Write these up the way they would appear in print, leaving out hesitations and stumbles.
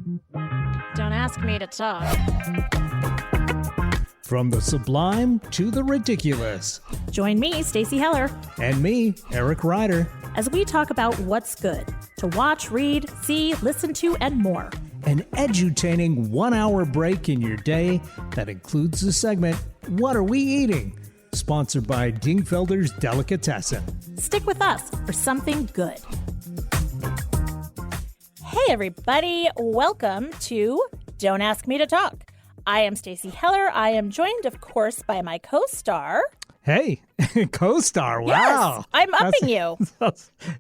Don't ask me to talk. From the sublime to the ridiculous. Join me, Stacey Heller, And me, Eric Ryder. as we talk about what's good to watch, read, see, listen to, and more. An edutaining 1-hour break in your day that includes the segment, What Are We Eating? Sponsored by Dingfelder's Delicatessen. Stick with us for something good. Hey, everybody. Welcome to Don't Ask Me to Talk. I am Stacey Heller. I am joined, of course, by my co-star. Hey, co-star, wow. Yes, I'm upping you.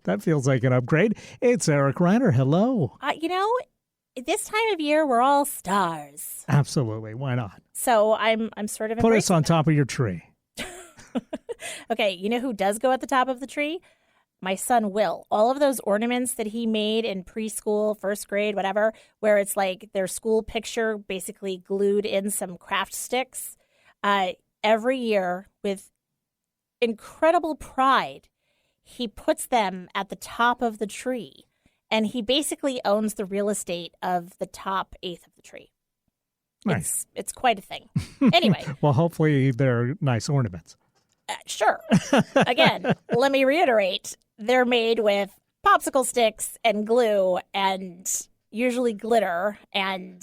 That feels like an upgrade. It's Eric Ryder, hello. This time of year, we're all stars. Absolutely, why not? So I'm sort of Put us embracing on that. top of your tree. Okay, you know who does go at the top of the tree? My son Will. All of those ornaments that he made in preschool, first grade, whatever, where it's like their school picture basically glued in some craft sticks. Every year, with incredible pride, he puts them at the top of the tree. And he basically owns the real estate of the top eighth of the tree. Nice. It's quite a thing. Anyway. Well, hopefully they're nice ornaments. Sure. Again, let me reiterate. They're made with popsicle sticks and glue and usually glitter and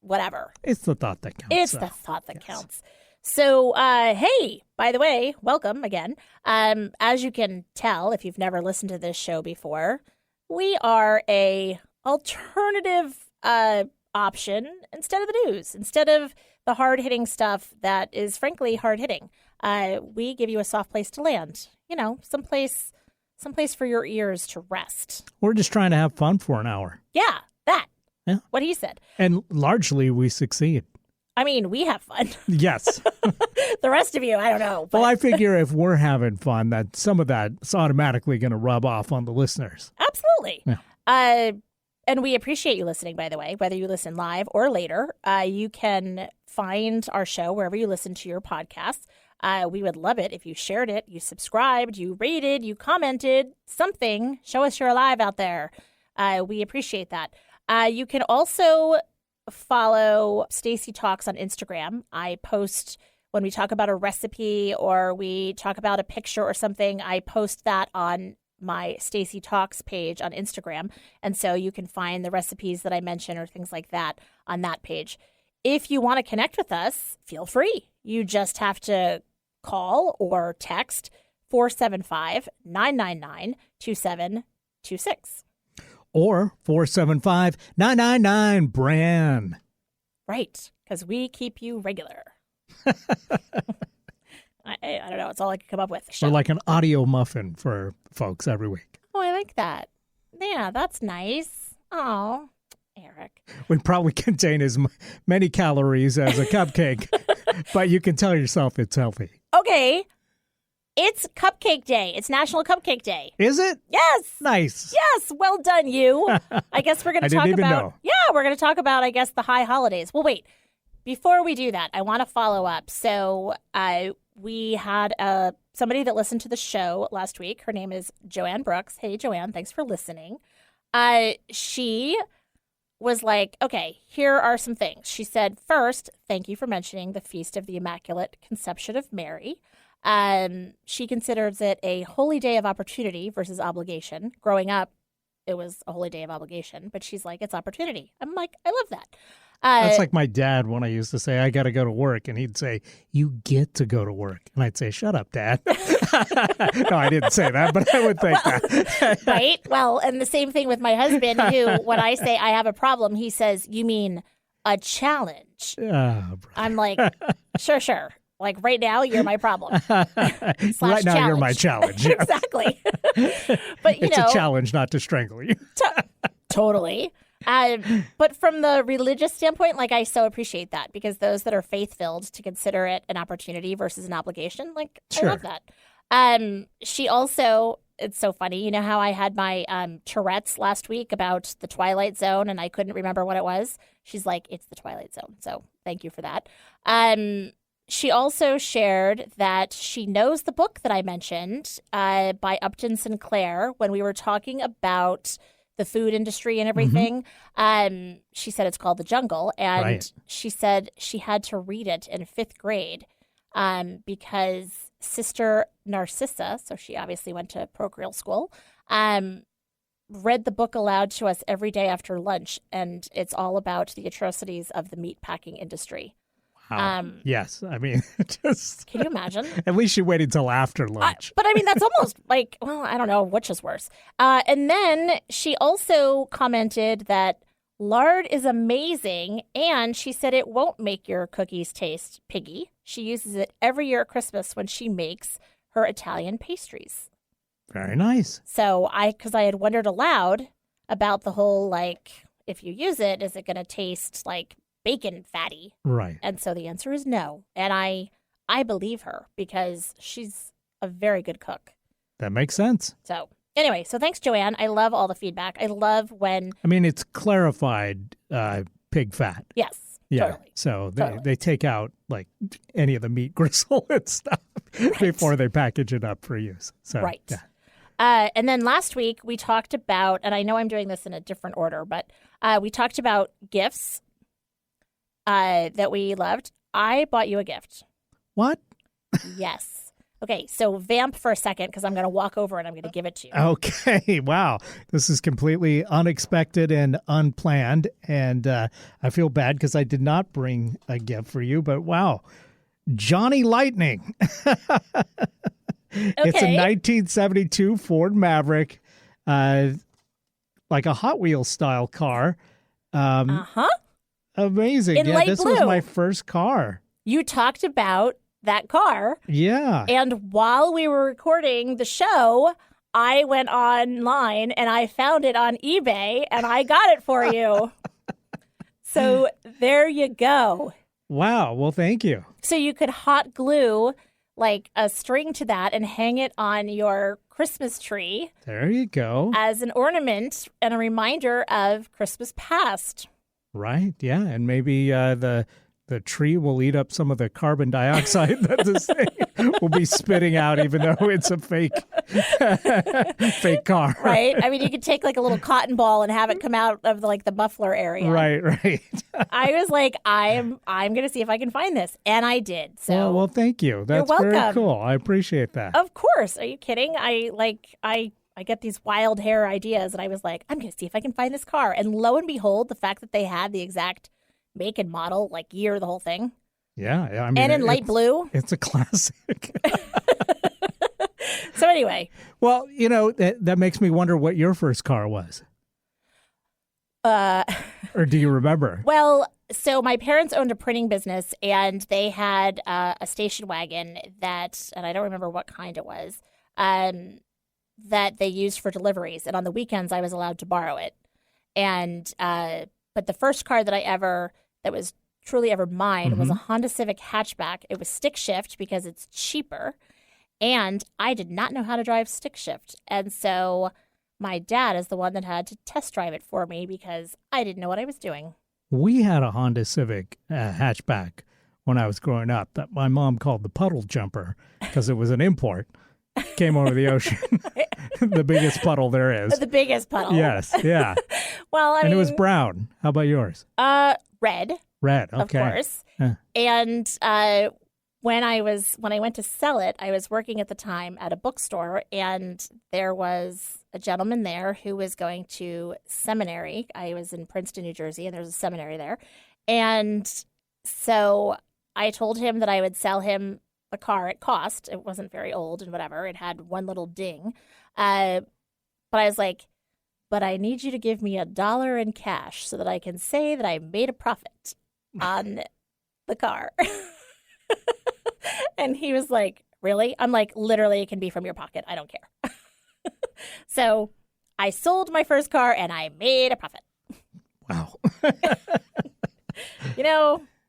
whatever. It's the thought that counts. It's the thought that counts. So, hey, by the way, welcome again. As you can tell, if you've never listened to this show before, we are a alternative option instead of the news. Instead of the hard-hitting stuff that is, frankly, hard-hitting. We give you a soft place to land. You know, someplace for your ears to rest. We're just trying to have fun for an hour. Yeah, that. Yeah. What he said. And largely we succeed. I mean, we have fun. Yes. The rest of you, I don't know. But Well, I figure if we're having fun, that some of that's automatically going to rub off on the listeners. Absolutely. Yeah. And we appreciate you listening, by the way, whether you listen live or later. You can find our show wherever you listen to your podcasts. We would love it if you shared it, you subscribed, you rated, you commented, something. Show us you're alive out there. We appreciate that. You can also follow Stacey Talks on Instagram. I post when we talk about a recipe or we talk about a picture or something, I post that on my Stacey Talks page on Instagram. And so you can find the recipes that I mention or things like that on that page. If you want to connect with us, feel free. You just have to call or text 475-999-2726. Or 475-999-BRAN. Right, because we keep you regular. I don't know. It's all I could come up with. We're like an audio muffin for folks every week. Oh, I like that. Yeah, that's nice. Oh, Eric. We probably contain as many calories as a cupcake, but you can tell yourself it's healthy. Okay. It's Cupcake Day. It's National Cupcake Day. Is it? Yes. Nice. Yes. Well done, you. I guess we're going to talk didn't even about. know. Yeah, we're going to talk about, I guess, the high holidays. Well, wait. Before we do that, I want to follow up. So we had somebody that listened to the show last week. Her name is Joanne Brooks. Hey, Joanne, thanks for listening. She was like, okay, here are some things. She said, first, thank you for mentioning the Feast of the Immaculate Conception of Mary. She considers it a holy day of opportunity versus obligation. Growing up, it was a holy day of obligation, but she's like, it's opportunity. I'm like, I love that. That's like my dad when I used to say, I got to go to work. And he'd say, you get to go to work. And I'd say, shut up, Dad. No, I didn't say that, but I would think that. Right? Well, and the same thing with my husband, who, when I say I have a problem, he says, you mean a challenge? I'm like, sure. Like right now, you're my problem. Right now, you're my challenge. Yes. Exactly. But it's a challenge not to strangle you. Totally. But from the religious standpoint, like I so appreciate that because those that are faith-filled to consider it an opportunity versus an obligation, like Sure. I love that. She also, it's so funny, you know how I had my Tourette's last week about the Twilight Zone and I couldn't remember what it was? She's like, it's the Twilight Zone. So thank you for that. She also shared that she knows the book that I mentioned by Upton Sinclair when we were talking about the food industry and everything. She said it's called The Jungle, and Right. she said she had to read it in 5th grade because Sister Narcissa, so she obviously went to parochial school, read the book aloud to us every day after lunch, and it's all about the atrocities of the meatpacking industry. Wow. Yes. I mean, just Can you imagine? at least she waited till after lunch. But I mean, that's almost like, well, I don't know which is worse. And then she also commented that lard is amazing, and she said it won't make your cookies taste piggy. She uses it every year at Christmas when she makes her Italian pastries. Very nice. So because I had wondered aloud about the whole, like, if you use it, is it going to taste like bacon fatty? Right. And so the answer is no. And I believe her because she's a very good cook. That makes sense. So anyway, so thanks, Joanne. I love all the feedback. I love when, I mean, it's clarified pig fat. yes, Yeah. totally. So Totally. they take out like any of the meat gristle and stuff before they package it up for use. So, Right. Yeah. And then last week we talked about, and I know I'm doing this in a different order, but we talked about gifts that we loved. I bought you a gift. What? Yes. Okay, so vamp for a second because I'm going to walk over and I'm going to give it to you. Okay. Wow. This is completely unexpected and unplanned. And I feel bad because I did not bring a gift for you, but wow. Johnny Lightning. It's a Okay. 1972 Ford Maverick, like a Hot Wheels style car. Uh-huh. Amazing. In Yeah, light this was blue. my first car. You talked about that car. Yeah. And while we were recording the show, I went online and I found it on eBay and I got it for you. So there you go. Wow. Well, thank you. So you could hot glue like a string to that and hang it on your Christmas tree There you go. as an ornament and a reminder of Christmas past. Right. Yeah. And maybe the tree will eat up some of the carbon dioxide that this thing will be spitting out, even though it's a fake car. Right? I mean, you could take like a little cotton ball and have it come out of like the muffler area. Right. Right. I was like, I'm going to see if I can find this, and I did. So, Well, thank you. That's very welcome. cool. I appreciate that. of course, are you kidding? I get these wild hair ideas, and I was like, I'm going to see if I can find this car. And lo and behold, the fact that they had the exact make and model, like year, the whole thing, Yeah. I mean, and in light it's- blue. It's a classic. So anyway, Well, that makes me wonder what your first car was. Or do you remember? well, so my parents owned a printing business, and they had a station wagon that, and I don't remember what kind it was, that they used for deliveries. And on the weekends, I was allowed to borrow it. And but the first car that was truly ever mine was a Honda Civic hatchback. It was stick shift because it's cheaper, and I did not know how to drive stick shift, and so my dad is the one that had to test drive it for me because I didn't know what I was doing. We had a Honda Civic hatchback when I was growing up that my mom called the puddle jumper because it was an import. Came over the ocean. The biggest puddle there is. The biggest puddle. Yes, yeah. Well, I And mean, it was brown. How about yours? red, Red. Okay. of course. Yeah. And when I went to sell it, I was working at the time at a bookstore, and there was a gentleman there who was going to seminary. I was in Princeton, New Jersey, and there's a seminary there. And so I told him that I would sell him the car at cost. It wasn't very old and whatever. It had one little ding. But I was like, but I need you to give me $1 in cash so that I can say that I made a profit on the car. And he was like, really? I'm like, literally, it can be from your pocket. I don't care. So I sold my first car and I made a profit. Wow.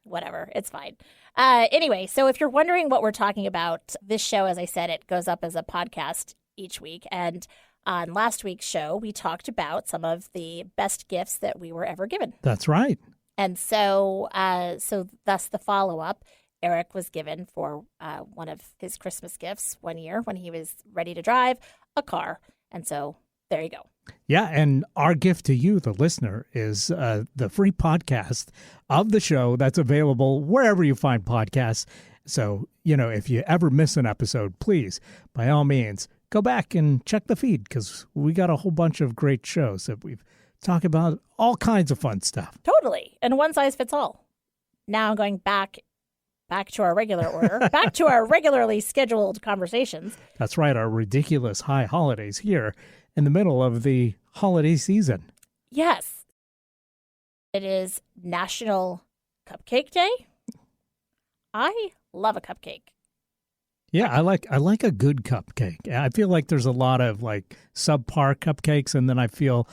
Whatever. It's fine. Anyway, so if you're wondering what we're talking about, this show, as I said, it goes up as a podcast each week. And on last week's show, we talked about some of the best gifts that we were ever given. That's right. And so thus the follow-up, Eric was given for one of his Christmas gifts one year when he was ready to drive a car. And so There you go. Yeah, and our gift to you, the listener, is the free podcast of the show that's available wherever you find podcasts. So, if you ever miss an episode, please, by all means, go back and check the feed because we got a whole bunch of great shows that we've talked about, all kinds of fun stuff. Totally. And one size fits all. Now going back to our regular order, back to our regularly scheduled conversations. That's right, our ridiculous high holidays here in the middle of the holiday season. Yes. It is National Cupcake Day. I love a cupcake. Yeah, I like a good cupcake. I feel like there's a lot of like subpar cupcakes, and then I feel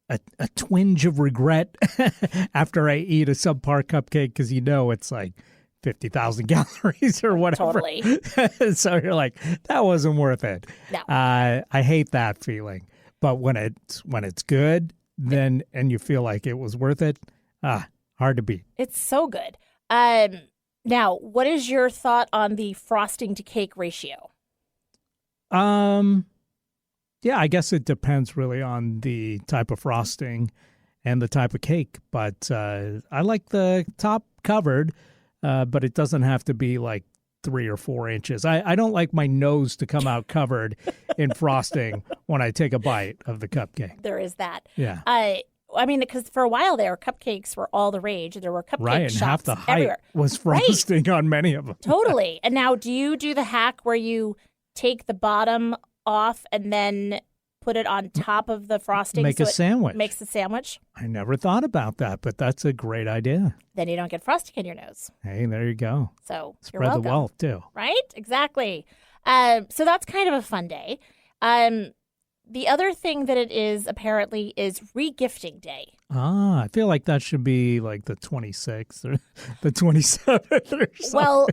a twinge of regret after I eat a subpar cupcake because it's like 50,000 calories or whatever. Totally. So you're like, that wasn't worth it. No. I hate that feeling. But when it's good, then and you feel like it was worth it, hard to beat. It's so good. Now, what is your thought on the frosting to cake ratio? Yeah, I guess it depends really on the type of frosting and the type of cake. But I like the top covered, but it doesn't have to be like 3 or 4 inches. I don't like my nose to come out covered in frosting when I take a bite of the cupcake. There is that. Yeah. I mean, because for a while there, cupcakes were all the rage. There were cupcake right, and shops half the height everywhere. was frosting on many of them. Totally. And now, do you do the hack where you take the bottom off and then put it on top of the frosting? Make a sandwich. Makes a sandwich? I never thought about that, but that's a great idea. Then you don't get frosting in your nose. Hey, there you go. So you're Spread welcome. the wealth, too. Right? Exactly. So that's kind of a fun day. The other thing that it is apparently is regifting day. I feel like that should be like the 26th or the 27th or something. Well,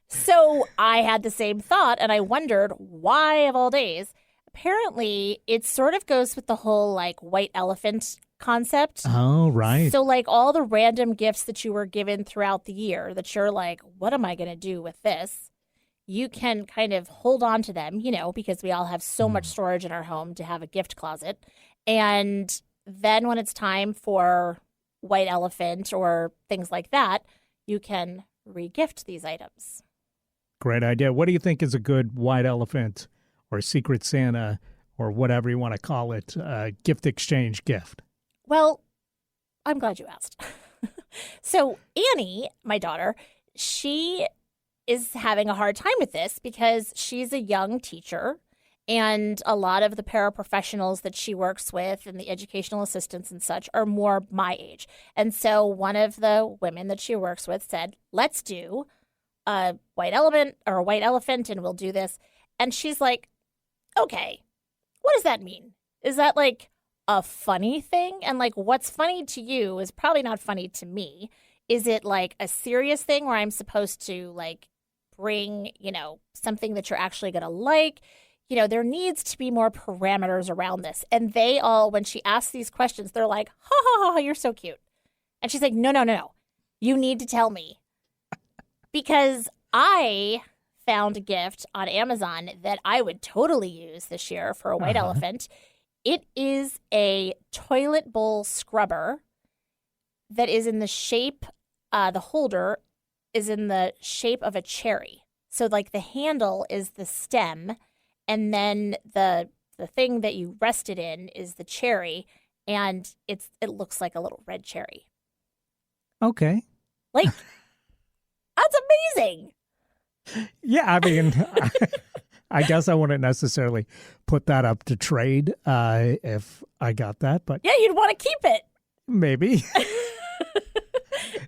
so I had the same thought, and I wondered why, of all days. Apparently, it sort of goes with the whole like white elephant concept. Oh, right. So like all the random gifts that you were given throughout the year that you're like, what am I going to do with this? You can kind of hold on to them, because we all have so much storage in our home to have a gift closet. And then when it's time for white elephant or things like that, you can regift these items. Great idea. What do you think is a good white elephant or Secret Santa or whatever you want to call it, gift exchange gift? Well, I'm glad you asked. So Annie, my daughter, she is having a hard time with this because she's a young teacher and a lot of the paraprofessionals that she works with and the educational assistants and such are more my age. And so one of the women that she works with said, let's do a white elephant and we'll do this. And she's like, okay, what does that mean? Is that like a funny thing? And like what's funny to you is probably not funny to me. Is it like a serious thing where I'm supposed to like bring, something that you're actually going to like? There needs to be more parameters around this. And they all, when she asks these questions, they're like, ha, ha, ha, you're so cute. And she's like, no. You need to tell me. Because I found a gift on Amazon that I would totally use this year for a white elephant. It is a toilet bowl scrubber that is in the shape, the holder is in the shape of a cherry. So like the handle is the stem and then the thing that you rest it in is the cherry and it looks like a little red cherry. Okay. Like that's amazing. Yeah, I mean, I guess I wouldn't necessarily put that up to trade if I got that, but yeah, you'd want to keep it. Maybe.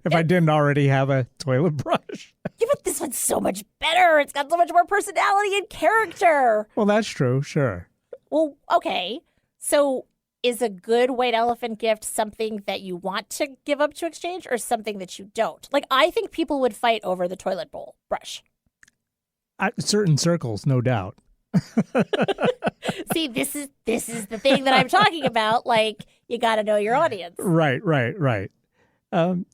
If I didn't already have a toilet brush. Yeah, but this one's so much better. It's got so much more personality and character. Well, that's true. Sure. Well, okay. So is a good white elephant gift something that you want to give up to exchange or something that you don't? Like, I think people would fight over the toilet bowl brush. Certain circles, no doubt. See, this is the thing that I'm talking about. Like, you got to know your audience. Right.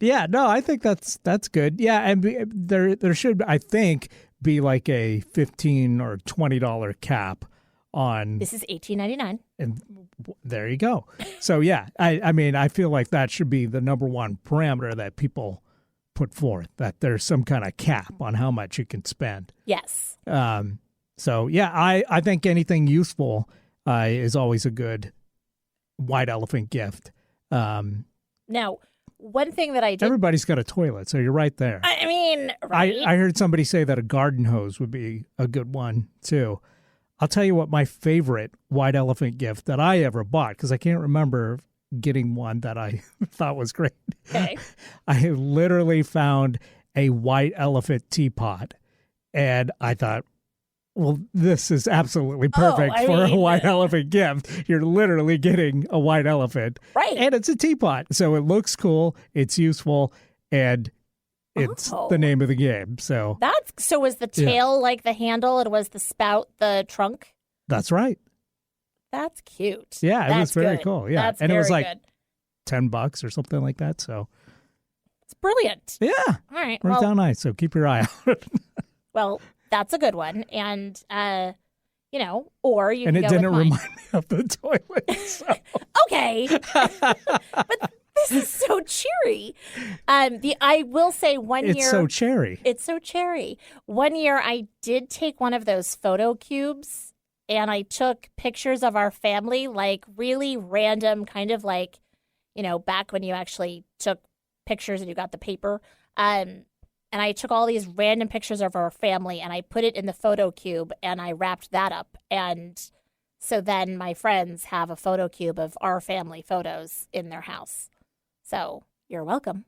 Yeah, no, I think that's good. Yeah, and there should, I think, be like a $15 or $20 cap on. This is $18.99. And there you go. So, yeah, I mean, I feel like that should be the number one parameter that people put forth, that there's some kind of cap on how much you can spend. Yes. So, yeah, I think anything useful is always a good white elephant gift. Now, one thing that I did... Everybody's got a toilet, so you're right there. I mean, right? I heard somebody say that a garden hose would be a good one, too. I'll tell you what my favorite white elephant gift that I ever bought, because I can't remember getting one that I thought was great. Okay. I literally found a white elephant teapot, and I thought, well, this is absolutely perfect for a white elephant gift. You're literally getting a white elephant. Right. And it's a teapot. So it looks cool, it's useful, and it's the name of the game. So was the tail like the handle and was the spout the trunk? That's right. That's cute. Yeah, it was very cool. Yeah. That's and it was very like $10 or something like that. So it's brilliant. Yeah. All right. Worked out nice. So keep your eye out. Well, that's a good one. And or you and can it go didn't with mine. remind me of the toilet. So. Okay. But this is so cheery. I will say one year. It's so cherry. It's so cherry. One year I did take one of those photo cubes and I took pictures of our family, like really random, kind of like, back when you actually took pictures and you got the paper. And I took all these random pictures of our family and I put it in the photo cube and I wrapped that up. And so then my friends have a photo cube of our family photos in their house. So you're welcome.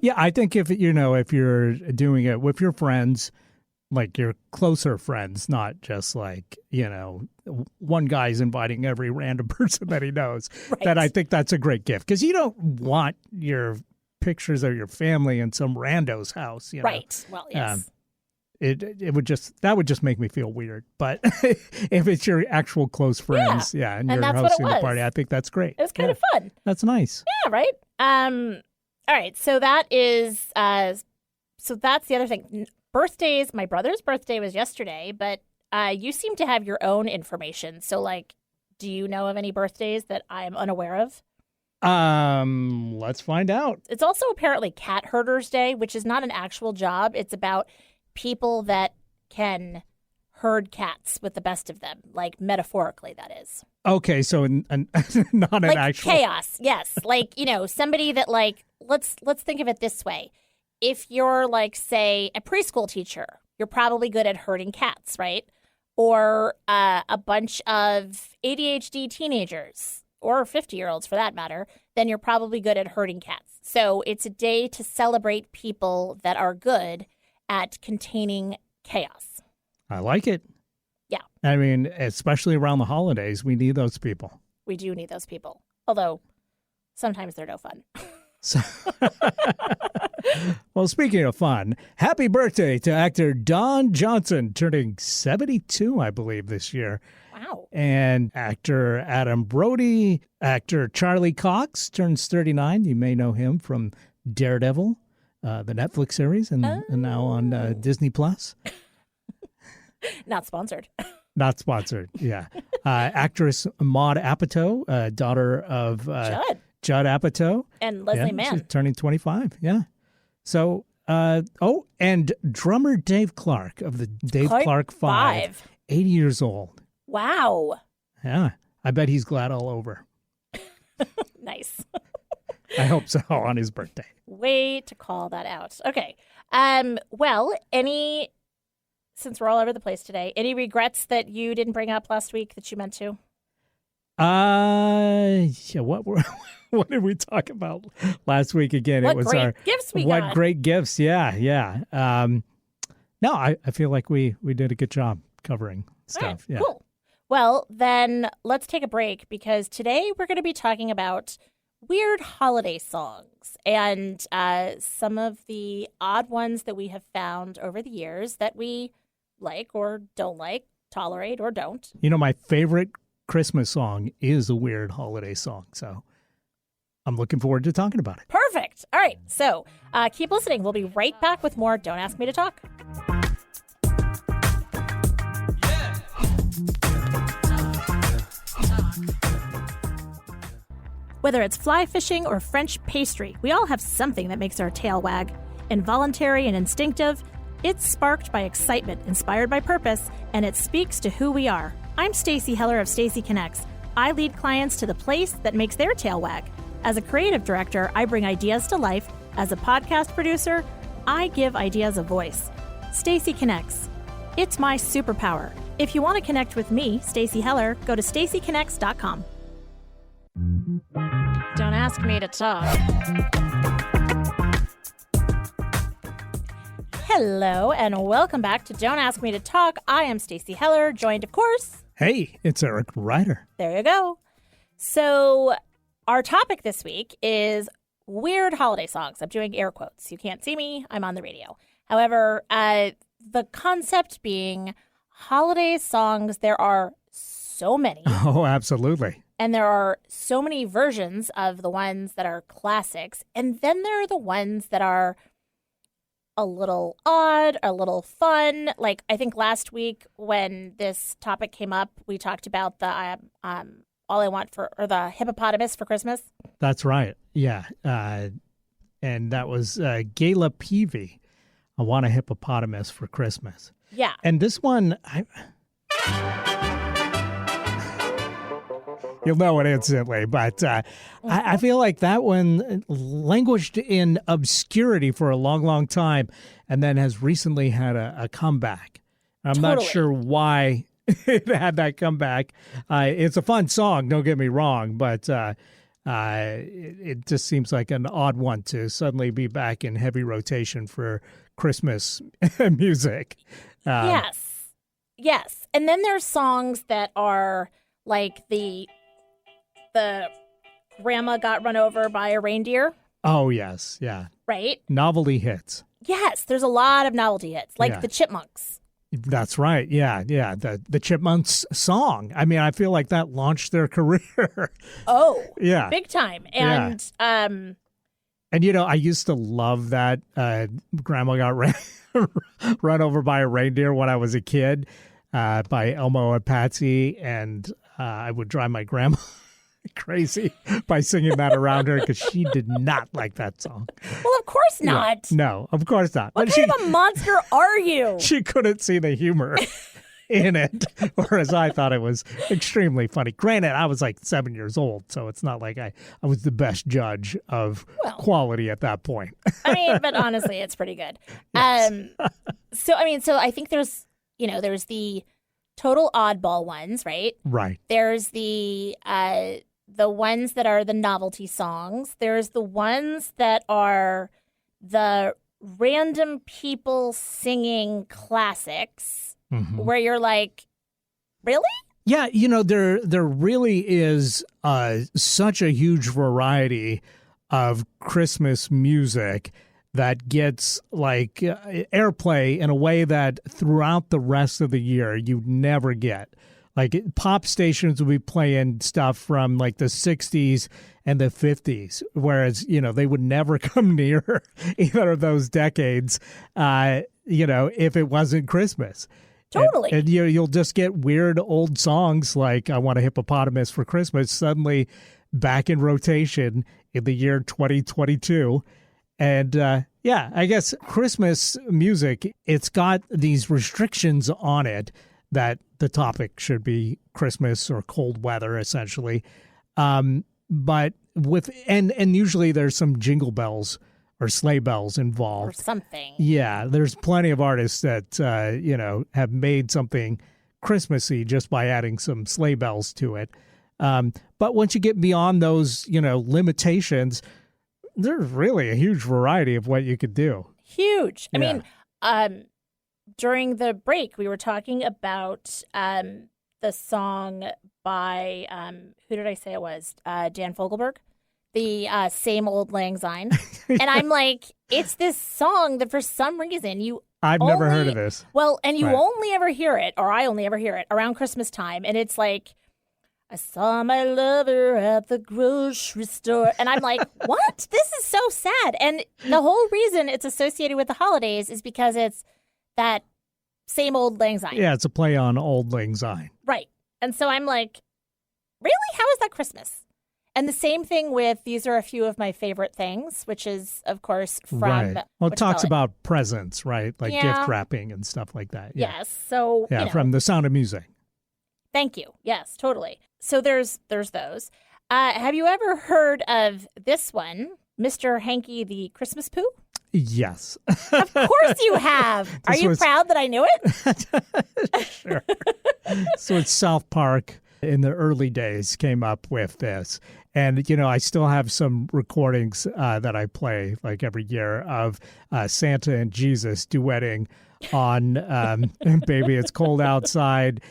Yeah, I think if you're doing it with your friends, like your closer friends, not just like, one guy's inviting every random person that he knows, that I think that's a great gift. Because you don't want your pictures of your family in some rando's house. Right. Well, yes. It would just make me feel weird. But if it's your actual close friends, and you're hosting the party, I think that's great. It was kind of fun. That's nice. Yeah, right? All right, so that is so that's the other thing. Birthdays, my brother's birthday was yesterday, but you seem to have your own information. So like, do you know of any birthdays that I'm unaware of? Let's find out. It's also apparently Cat Herders Day, which is not an actual job. It's about people that can herd cats with the best of them, like metaphorically, that is. Okay, so not an like actual chaos. Yes, like somebody that like let's think of it this way: if you're like say a preschool teacher, you're probably good at herding cats, right? Or a bunch of ADHD teenagers or 50-year-olds for that matter, then you're probably good at herding cats. So it's a day to celebrate people that are good at containing chaos. I like it. Yeah. I mean, especially around the holidays, we need those people. We do need those people. Although sometimes they're no fun. Well, speaking of fun, happy birthday to actor Don Johnson, turning 72, I believe, this year. Wow. And actor Adam Brody, actor Charlie Cox turns 39. You may know him from Daredevil, the Netflix series, and now on Disney Plus. Not sponsored. Not sponsored, yeah. Actress Maud Apatow, daughter of Judd Apatow. And Leslie Mann. She's turning 25, yeah. So, and drummer Dave Clark of the Dave Clark 5, 80 years old. Wow. Yeah, I bet he's glad all over. Nice. I hope so, on his birthday. Way to call that out. Okay. Well, since we're all over the place today, any regrets that you didn't bring up last week that you meant to? Yeah, what did we talk about last week again? What great gifts we got. What great gifts, yeah. No, I feel like we did a good job covering stuff. Right, yeah. Cool. Well, then let's take a break because today we're going to be talking about weird holiday songs and some of the odd ones that we have found over the years that we like or don't like, tolerate or don't. My favorite Christmas song is a weird holiday song, so I'm looking forward to talking about it. Perfect. All right, so keep listening. We'll be right back with more Don't Ask Me to Talk. Whether it's fly fishing or French pastry, we all have something that makes our tail wag. Involuntary and instinctive, it's sparked by excitement, inspired by purpose, and it speaks to who we are. I'm Stacey Heller of Stacey Connects. I lead clients to the place that makes their tail wag. As a creative director, I bring ideas to life. As a podcast producer, I give ideas a voice. Stacey Connects. It's my superpower. If you want to connect with me, Stacey Heller, go to staceyconnects.com. Don't ask me to talk. Hello, and welcome back to Don't Ask Me to Talk. I am Stacey Heller, joined, of course. Hey, it's Eric Ryder. There you go. So, our topic this week is weird holiday songs. I'm doing air quotes. You can't see me. I'm on the radio. However, the concept being holiday songs, there are so many. Oh, absolutely. And there are so many versions of the ones that are classics. And then there are the ones that are a little odd, a little fun. Like, I think last week when this topic came up, we talked about the All I Want for, or the hippopotamus for Christmas. That's right. Yeah. And that was Gayla Peavy. I Want a Hippopotamus for Christmas. Yeah. And this one, you'll know it instantly, but I feel like that one languished in obscurity for a long, long time and then has recently had a comeback. I'm not sure why it had that comeback. It's a fun song, don't get me wrong, but it just seems like an odd one to suddenly be back in heavy rotation for Christmas music. Yes. And then there's songs that are like the grandma got run over by a reindeer. Oh, yes. Yeah. Right? Novelty hits. Yes, there's a lot of novelty hits, like the Chipmunks. That's right. Yeah. The Chipmunks song. I mean, I feel like that launched their career. Oh, yeah. Big time. And, and, you know, I used to love that Grandma Got Run Over by a Reindeer when I was a kid by Elmo and Patsy. And I would drive my grandma crazy by singing that around her because she did not like that song. Well, of course not. Yeah, no, of course not. What kind of a monster are you? She couldn't see the humor in it, whereas I thought it was extremely funny. Granted, I was like 7 years old, so it's not like I was the best judge of quality at that point. I mean, but honestly, it's pretty good. Yes. So I think there's the total oddball ones, right? Right. There's the ones that are the novelty songs. There's the ones that are the random people singing classics where you're like, really? Yeah, you know, there really is such a huge variety of Christmas music that gets like airplay in a way that throughout the rest of the year you never get. Like pop stations will be playing stuff from like the 60s and the 50s, whereas, you know, they would never come near either of those decades, you know, if it wasn't Christmas. Totally. And you'll just get weird old songs like I Want a Hippopotamus for Christmas suddenly back in rotation in the year 2022. And I guess Christmas music, it's got these restrictions on it that the topic should be Christmas or cold weather, essentially. But and usually there's some jingle bells or sleigh bells involved. Or something. Yeah, there's plenty of artists that, you know, have made something Christmassy just by adding some sleigh bells to it. But once you get beyond those, you know, limitations, there's really a huge variety of what you could do. Huge. I mean, during the break, we were talking about the song by, who did I say it was? Dan Fogelberg, the Same Old Lang Syne. And I'm like, it's this song that for some reason I've never heard of this. Well, and you only ever hear it, or I only ever hear it around Christmas time. And it's like, I saw my lover at the grocery store. And I'm like, what? This is so sad. And the whole reason it's associated with the holidays is because it's that Same Old Lang Syne. Yeah, it's a play on Old Lang Syne. Right. And so I'm like, really? How is that Christmas? And the same thing with These Are a Few of My Favorite Things, which is, of course, from... Right. Well, it talks about presents, right? Like Yeah. gift wrapping and stuff like that. Yeah. Yes. So, Yeah, from The Sound of Music. Thank you. Yes, totally. So there's those. Have you ever heard of this one, Mr. Hanky the Christmas Pooh? Yes. Of course you have. Are you proud that I knew it? Sure. So it's South Park in the early days came up with this. And, I still have some recordings that I play like every year of Santa and Jesus duetting on Baby It's Cold Outside,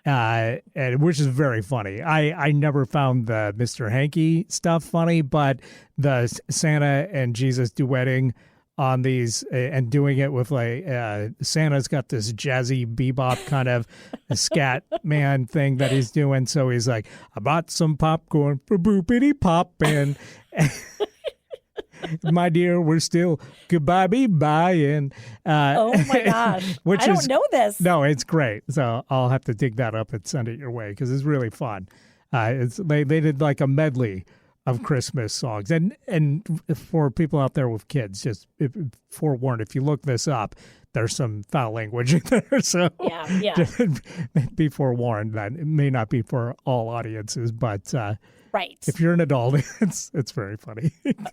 and which is very funny. I never found the Mr. Hanky stuff funny, but the Santa and Jesus duetting on these and doing it with like Santa's got this jazzy bebop kind of scat man thing that he's doing. So he's like, I bought some popcorn for boopity pop and my dear, we're still goodbye be buying. Oh my gosh. I don't know this. No, it's great. So I'll have to dig that up and send it your way because it's really fun. They did like a medley of Christmas songs. And for people out there with kids, just forewarned, if you look this up, there's some foul language in there. So yeah. Be forewarned that it may not be for all audiences, but right. If you're an adult, it's very funny.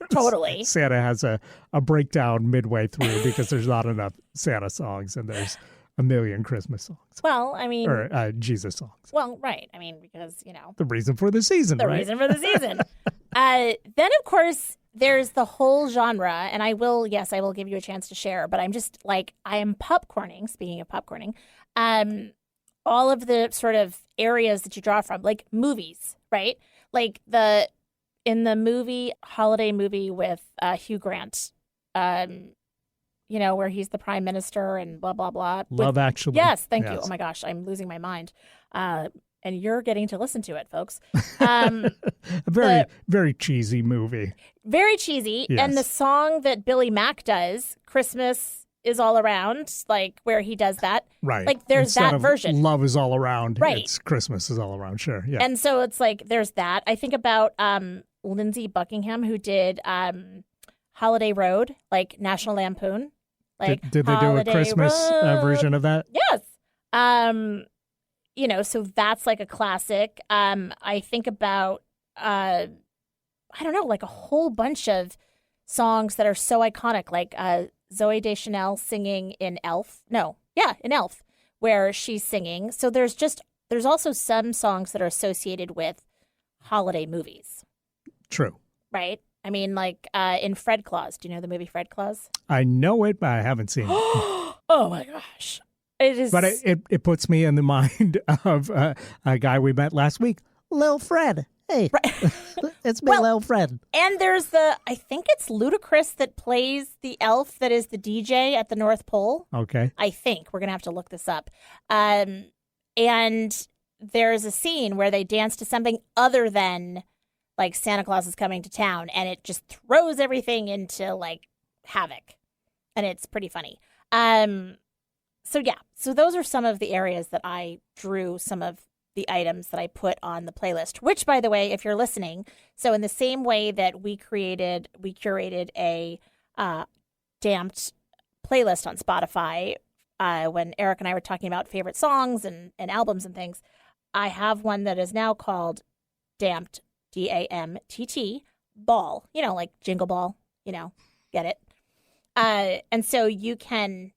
Totally. Santa has a breakdown midway through because there's not enough Santa songs and there's a million Christmas songs. Well, I mean... Or Jesus songs. Well, right. I mean, because, the reason for the season, the right? reason for the season. Then, of course, there's the whole genre, and I will give you a chance to share, but I'm just like, I am popcorning, speaking of popcorning, all of the sort of areas that you draw from, like movies, right? Like in the movie, holiday movie with Hugh Grant, where he's the prime minister and blah, blah, blah. Love Actually. Yes, thank you. Oh my gosh, I'm losing my mind. And you're getting to listen to it, folks. A very cheesy movie. Very cheesy. Yes. And the song that Billy Mack does, Christmas is All Around, like where he does that. Right. Like there's Instead that of version. Love is all around. Right. It's Christmas is all around. Sure. Yeah. And so it's like there's that. I think about Lindsay Buckingham, who did Holiday Road, like National Lampoon. Like did they do a Christmas version of that? Yes. So that's like a classic. I think about, I don't know, like a whole bunch of songs that are so iconic, like Zooey Deschanel singing in Elf. In Elf, where she's singing. So there's also some songs that are associated with holiday movies. True. Right? I mean, like in Fred Claus. Do you know the movie Fred Claus? I know it, but I haven't seen it. Oh my gosh. It is. But it puts me in the mind of a guy we met last week, Lil Fred. Hey, right. It's me, Lil Fred. And there's I think it's Ludacris that plays the elf that is the DJ at the North Pole. Okay. I think. We're going to have to look this up. And there's a scene where they dance to something other than like Santa Claus is coming to town, and it just throws everything into like havoc. And it's pretty funny. So those are some of the areas that I drew some of the items that I put on the playlist, which, by the way, if you're listening, so in the same way that we curated a DAMTT playlist on Spotify when Eric and I were talking about favorite songs and albums and things, I have one that is now called DAMTT, DAMTT, Ball, like Jingle Ball, get it? And so you can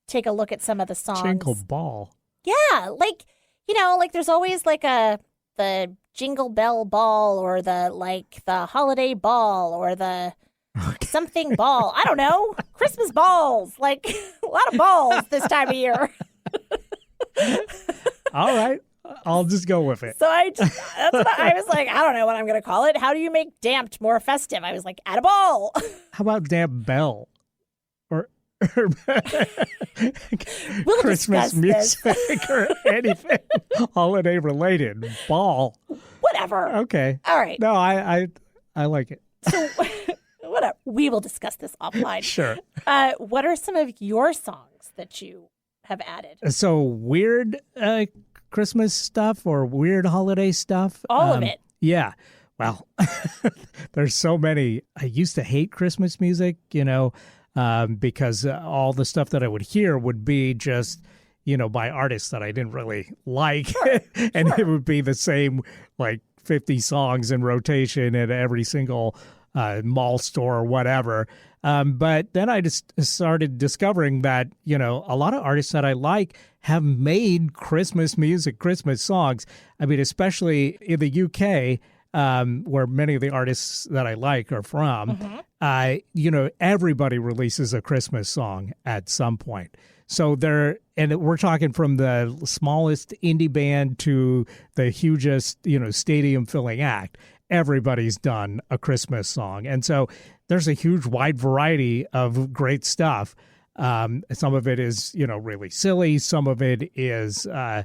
take a look at some of the songs. Jingle Ball. Yeah, like there's always like the Jingle Bell Ball or the Holiday Ball or the something ball. I don't know. Christmas balls. Like a lot of balls this time of year. All right. I'll just go with it. So that's what I was like, I don't know what I'm going to call it. How do you make DAMTT more festive? I was like, add a ball. How about Damn Bell? We'll Christmas music or anything holiday related. Ball. Whatever. Okay. All right. No, I like it. So whatever. We will discuss this offline. Sure. What are some of your songs that you have added? So weird Christmas stuff or weird holiday stuff? All of it. Yeah. Well, there's so many. I used to hate Christmas music, because all the stuff that I would hear would be just, by artists that I didn't really like. Sure, And sure. it would be the same, like 50 songs in rotation at every single mall store or whatever. But then I just started discovering that, a lot of artists that I like have made Christmas music, Christmas songs. I mean, especially in the UK, where many of the artists that I like are from, everybody releases a Christmas song at some point. So and we're talking from the smallest indie band to the hugest, stadium filling act. Everybody's done a Christmas song. And so there's a huge wide variety of great stuff. Some of it is, really silly. Some of it is, a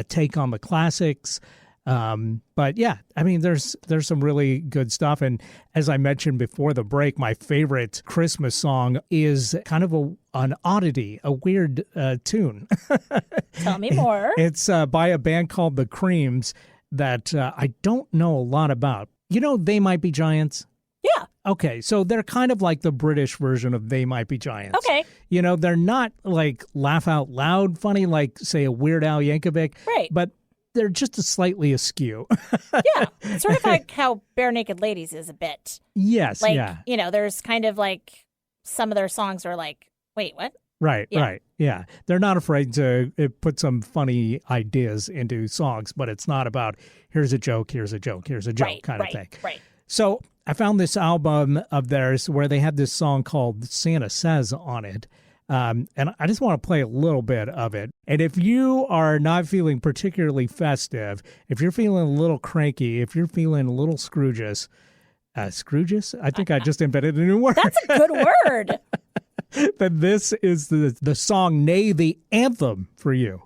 take on the classics. But yeah, I mean, there's some really good stuff. And as I mentioned before the break, my favorite Christmas song is kind of an oddity, a weird tune. Tell me more. It's by a band called The Creams that I don't know a lot about. They Might Be Giants? Yeah. Okay, so they're kind of like the British version of They Might Be Giants. Okay. They're not like laugh out loud funny like, say, a Weird Al Yankovic. Right. But they're just slightly askew. Yeah. Sort of like how Bare Naked Ladies is a bit. Yes, Like, yeah. there's kind of like some of their songs are like, wait, what? Right, Yeah. right. Yeah. They're not afraid to put some funny ideas into songs, but it's not about here's a joke, here's a joke, here's a joke kind of thing. Right. So I found this album of theirs where they had this song called Santa Says on it. And I just want to play a little bit of it. And if you are not feeling particularly festive, if you're feeling a little cranky, if you're feeling a little Scroogeous, Scroogeous? I think I just invented a new word. That's a good word. Then this is the song, nay, the anthem for you.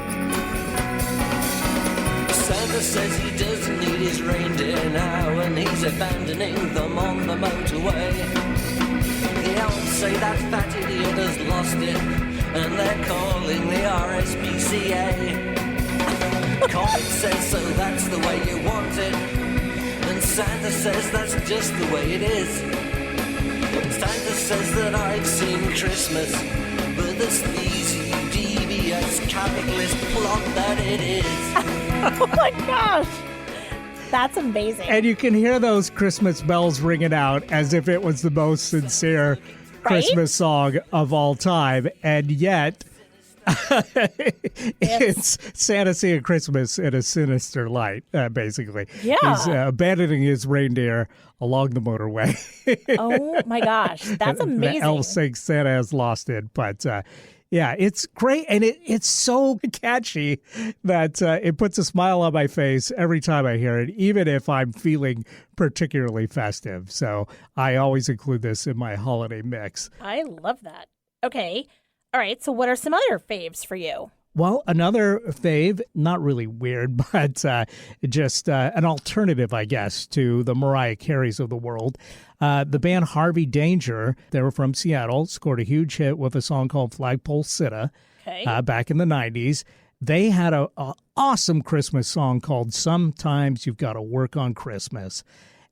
Santa says he doesn't need his reindeer now, and he's abandoning them on the motorway. The elves say that fat idiot has lost it, and they're calling the RSPCA. Comet says so that's the way you want it, and Santa says that's just the way it is. Santa says that I've seen Christmas, but the sleazy, devious, capitalist plot that it is. Oh my gosh. That's amazing. And you can hear those Christmas bells ringing out as if it was the most sincere Christmas song of all time. And yet, it's Santa seeing Christmas in a sinister light, basically. Yeah. He's abandoning his reindeer along the motorway. Oh my gosh. That's amazing. The elves think Santa has lost it. But yeah, it's great. And it's so catchy that it puts a smile on my face every time I hear it, even if I'm feeling particularly festive. So I always include this in my holiday mix. I love that. Okay. All right. So what are some other faves for you? Well, another fave, not really weird, but just an alternative, I guess, to the Mariah Careys of the world. The band Harvey Danger, they were from Seattle, scored a huge hit with a song called Flagpole Sitta back in the 90s. They had an awesome Christmas song called Sometimes You've Got to Work on Christmas.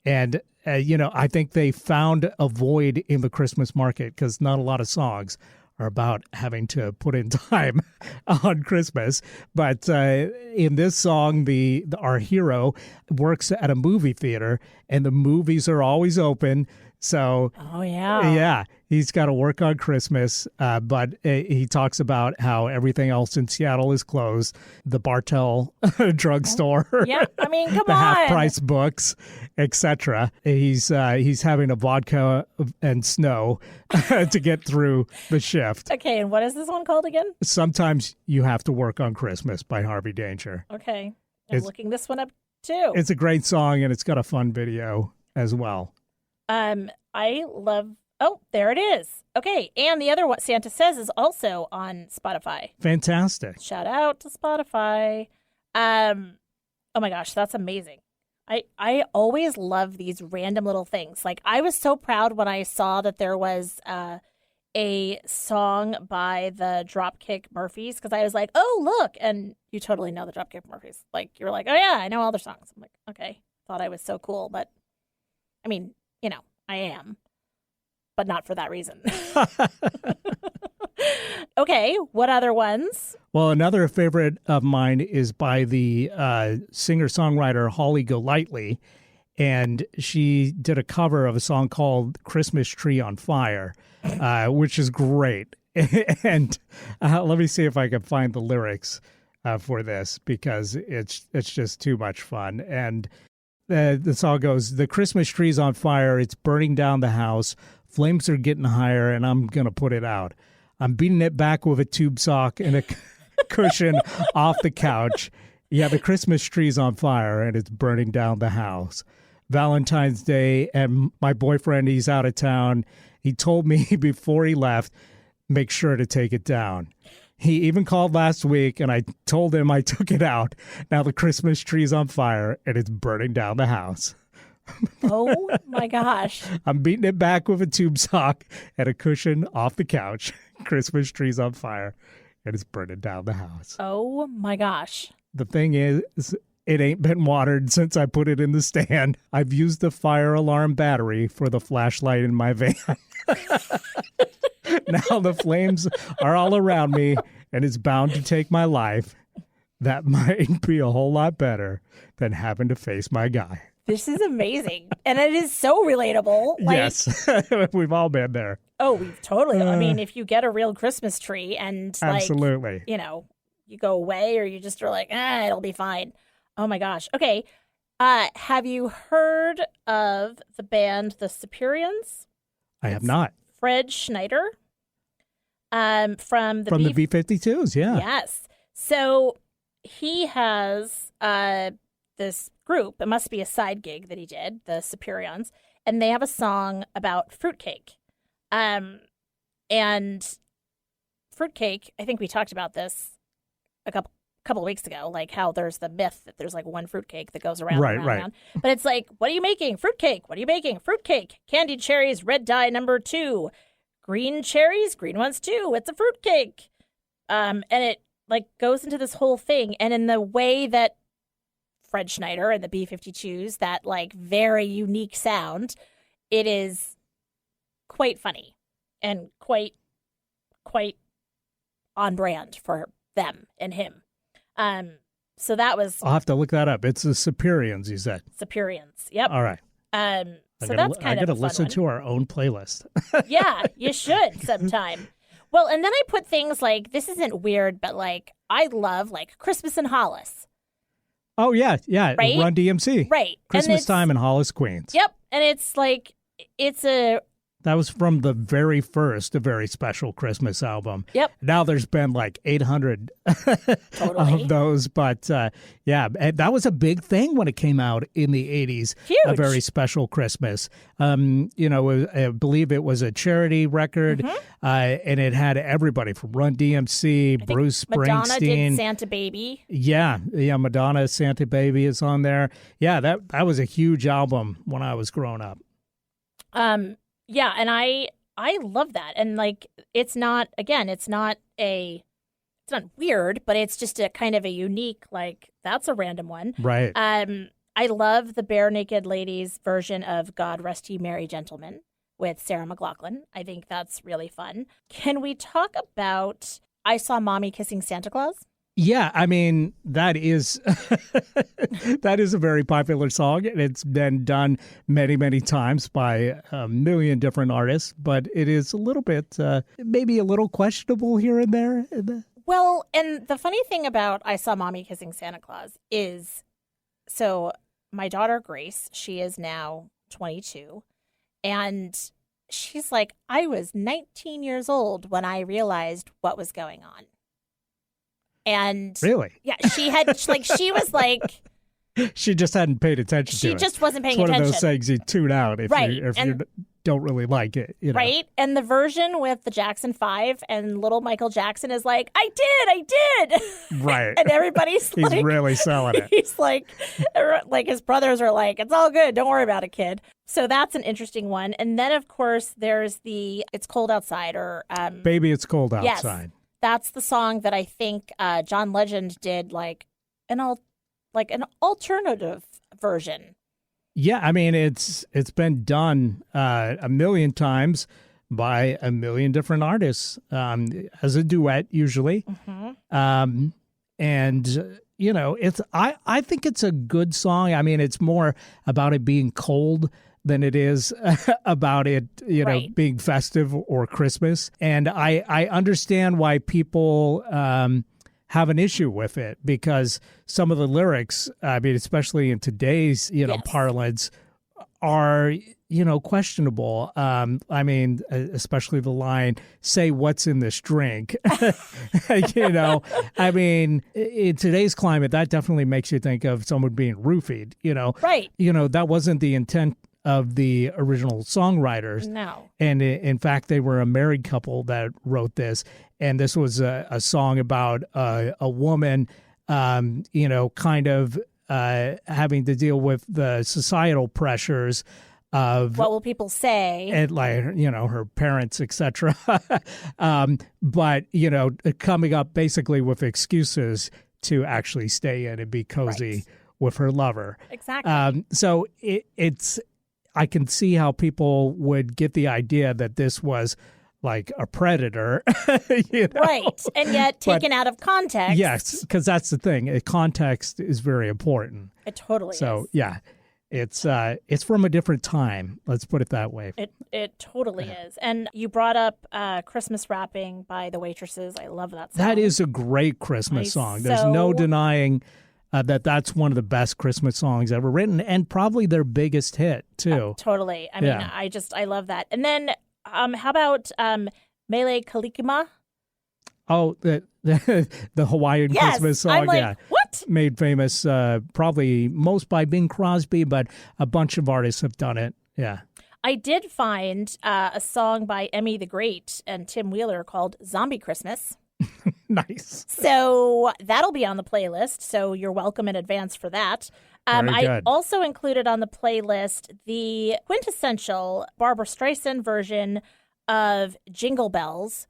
And, I think they found a void in the Christmas market because not a lot of songs are about having to put in time on Christmas. But in this song, our hero works at a movie theater, and the movies are always open. So, yeah, he's got to work on Christmas. But he talks about how everything else in Seattle is closed. The Bartell drugstore. Yeah, I mean, come the on. half-price books, etc. He's having a vodka and snow to get through the shift. Okay, and what is this one called again? Sometimes You Have to Work on Christmas by Harvey Danger. Okay, I'm looking this one up too. It's a great song, and it's got a fun video as well. I love. Oh, there it is. Okay, and the other What Santa Says is also on Spotify. Fantastic. Shout out to Spotify. Oh my gosh, that's amazing. I always love these random little things. Like, I was so proud when I saw that there was a song by the Dropkick Murphys, because I was like, oh, look. And you totally know the Dropkick Murphys. Like, you're like, oh, yeah, I know all their songs. I'm like, okay. thought I was so cool. But I mean, I am, but not for that reason. Okay, what other ones? Well, another favorite of mine is by the singer-songwriter Holly Golightly, and she did a cover of a song called Christmas Tree on Fire, which is great. And let me see if I can find the lyrics for this, because it's just too much fun. And the song goes, "The Christmas tree's on fire, it's burning down the house, flames are getting higher, and I'm going to put it out. I'm beating it back with a tube sock and a cushion off the couch. Yeah, the Christmas tree's on fire and it's burning down the house. Valentine's Day, and my boyfriend, he's out of town. He told me before he left, make sure to take it down. He even called last week and I told him I took it out. Now the Christmas tree's on fire and it's burning down the house. Oh my gosh. I'm beating it back with a tube sock and a cushion off the couch. Christmas tree's on fire and it's burning down the house." Oh my gosh. The thing is, it ain't been watered since I put it in the stand. I've used the fire alarm battery for the flashlight in my van. Now the flames are all around me and it's bound to take my life. That might be a whole lot better than having to face my guy. This is amazing. And it is so relatable. Yes, we've all been there. Oh, we've totally. I mean, if you get a real Christmas tree and absolutely, you go away or you just are like, it'll be fine. Oh my gosh. Okay. Have you heard of the band The Superiors? I have not. Fred Schneider. From the B-52s, yeah. Yes. So he has this group. It must be a side gig that he did, the Superiors, and they have a song about fruitcake. And fruitcake, I think we talked about this a couple of weeks ago, like how there's the myth that there's like one fruitcake that goes around, around. But it's like, what are you making? Fruitcake. What are you making? Fruitcake. Candied cherries, red dye number 2. Green cherries, green ones too. It's a fruitcake. And it like goes into this whole thing. And in the way that Fred Schneider and the B-52s, that like very unique sound, it is quite funny and quite on brand for them and him. So that was. I'll have to look that up. It's the Superiors, you said. Superiors. Yep. All right. So that's kind of I got to listen to our own playlist. Yeah, you should sometime. Well, and then I put things like, this isn't weird, but like I love like Christmas in Hollis. Oh yeah, right? Run DMC. Right. Christmas Time in Hollis, Queens. Yep, and it's like that was from the very first, a very special Christmas album. Yep. Now there's been like 800 totally. of those, but yeah, that was a big thing when it came out in the 80s. Huge. A very special Christmas. I believe it was a charity record, and it had everybody from Run DMC, Bruce Springsteen. Madonna did Santa Baby. Yeah, Madonna, Santa Baby is on there. Yeah, that was a huge album when I was growing up. Yeah, and I love that. And like it's not weird, but it's just a kind of a unique, like that's a random one. Right. I love the Bare Naked Ladies version of God Rest Ye Merry Gentlemen with Sarah McLachlan. I think that's really fun. Can we talk about I Saw Mommy Kissing Santa Claus? Yeah, I mean, that is a very popular song, and it's been done many, many times by a million different artists, but it is a little bit, maybe a little questionable here and there. Well, and the funny thing about I Saw Mommy Kissing Santa Claus is, so my daughter Grace, she is now 22, and she's like, I was 19 years old when I realized what was going on. And really? Yeah, she was like, she just hadn't paid attention to it. She just wasn't paying attention. attention. It's one of those things you tune out if you don't really like it. Right? And the version with the Jackson 5 and little Michael Jackson is like, I did. Right. And everybody's he's really selling it. He's like his brothers are like, it's all good. Don't worry about it, kid. So that's an interesting one. And then, of course, there's the It's Cold Outside or Baby, It's Cold Outside. Yes. That's the song that I think John Legend did like an alternative version Yeah, I mean, it's been done a million times by a million different artists as a duet usually. And I think it's a good song. I mean, it's more about it being cold than it is about it, Right. being festive or Christmas. And I understand why people have an issue with it, because some of the lyrics, I mean, especially in today's, Yes. parlance, are, questionable. I mean, especially the line, say what's in this drink. I mean, in today's climate, that definitely makes you think of someone being roofied, Right. That wasn't the intent of the original songwriters. No. And in fact, they were a married couple that wrote this. And this was a song about a woman, kind of having to deal with the societal pressures of What will people say? and like her parents, etc. But coming up basically with excuses to actually stay in and be cozy Right. with her lover. Exactly. So it's I can see how people would get the idea that this was like a predator, Right. And yet But- taken out of context. Yes, because that's the thing. Context is very important. It totally So is. yeah, it's from a different time. Let's put it that way. It totally is. And you brought up Christmas Wrapping by the Waitresses. I love that song. That is a great Christmas I song. There's no denying that that's one of the best Christmas songs ever written, and probably their biggest hit too. Totally. I mean, Yeah. I love that. And then how about Mele Kalikima? Oh, the Hawaiian Yes. Christmas song, I'm like, yeah. what? Made famous probably most by Bing Crosby, but a bunch of artists have done it. Yeah. I did find a song by Emmy the Great and Tim Wheeler called Zombie Christmas. Nice. So that'll be on the playlist. So you're welcome in advance for that. Very I good. also included on the playlist the quintessential Barbara Streisand version of Jingle Bells,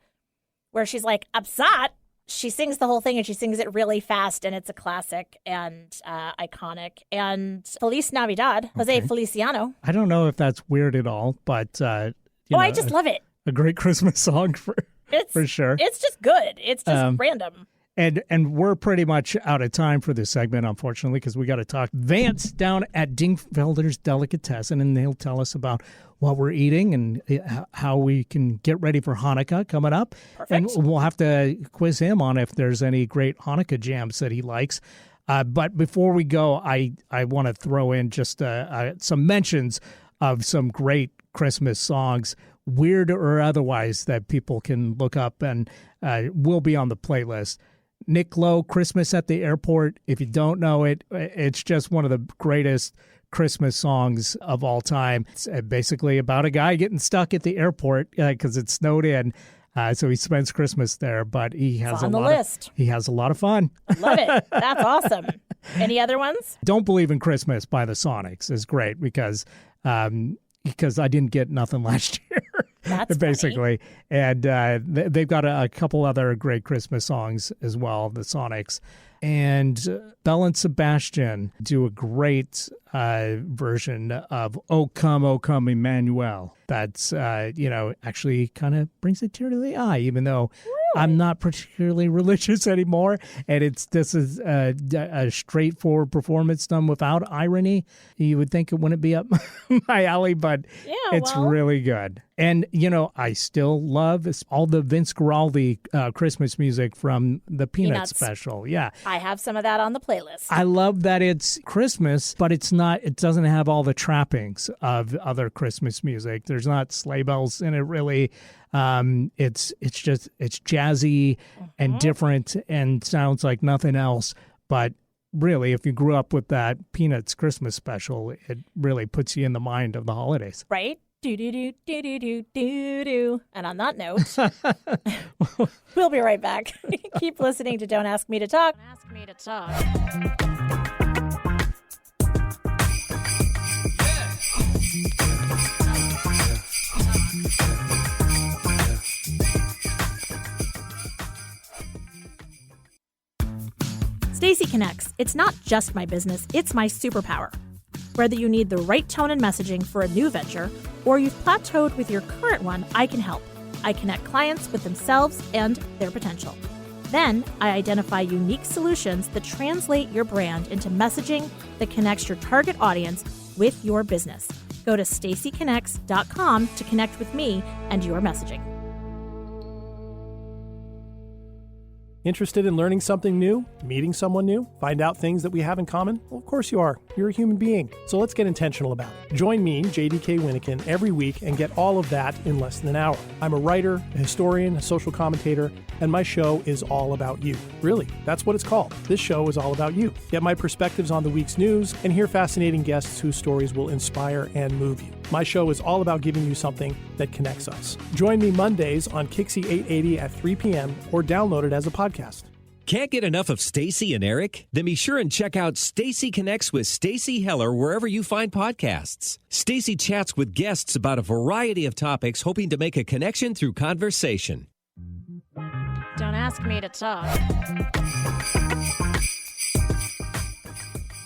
where she's like upset. She sings the whole thing and she sings it really fast, and it's a classic and iconic. And Feliz Navidad, Jose Okay. Feliciano. I don't know if that's weird at all, but I just love it. a great Christmas song for sure. It's just good. It's just random. And we're pretty much out of time for this segment, unfortunately, because we got to talk Vance down at Dingfelder's Delicatessen, and he'll tell us about what we're eating and how we can get ready for Hanukkah coming up. Perfect. And we'll have to quiz him on if there's any great Hanukkah jams that he likes. But before we go, I want to throw in just some mentions of some great Christmas songs, weird or otherwise, that people can look up and will be on the playlist. Nick Lowe, Christmas at the Airport. If you don't know it, it's just one of the greatest Christmas songs of all time. It's basically about a guy getting stuck at the airport because it snowed in. So he spends Christmas there, but he has on the list. He has a lot of fun. Love it. That's awesome. Any other ones? Don't Believe in Christmas by the Sonics is great because I didn't get nothing last year. That's basically. And they've got a couple other great Christmas songs as well, the Sonics. And Belle and Sebastian do a great version of O Come, Emmanuel. That's, actually kind of brings a tear to the eye, even though I'm not particularly religious anymore. And this is a straightforward performance done without irony. You would think it wouldn't be up my alley, but it's really good. And, I still love all the Vince Guaraldi Christmas music from the Peanuts special. Yeah. I have some of that on the playlist. I love that it's Christmas, but it doesn't have all the trappings of other Christmas music. There's not sleigh bells in it, really. It's jazzy and different and sounds like nothing else. But really, if you grew up with that Peanuts Christmas special, it really puts you in the mind of the holidays. Right? Do do do do do do do do. And on that note, we'll be right back. Keep listening to Don't Ask Me to Talk. Don't ask me to talk. Stacy Connects. It's not just my business, it's my superpower. Whether you need the right tone and messaging for a new venture, or you've plateaued with your current one, I can help. I connect clients with themselves and their potential. Then, I identify unique solutions that translate your brand into messaging that connects your target audience with your business. Go to stacyconnects.com to connect with me and your messaging. Interested in learning something new? Meeting someone new? Find out things that we have in common? Well, of course you are. You're a human being. So let's get intentional about it. Join me, JDK Winnikin, every week and get all of that in less than an hour. I'm a writer, a historian, a social commentator, and my show is all about you. Really, that's what it's called. This show is all about you. Get my perspectives on the week's news and hear fascinating guests whose stories will inspire and move you. My show is all about giving you something that connects us. Join me Mondays on Kixie 880 at 3 p.m. or download it as a podcast. Can't get enough of Stacy and Eric? Then be sure and check out Stacy Connects with Stacy Heller wherever you find podcasts. Stacy chats with guests about a variety of topics, hoping to make a connection through conversation. Don't ask me to talk.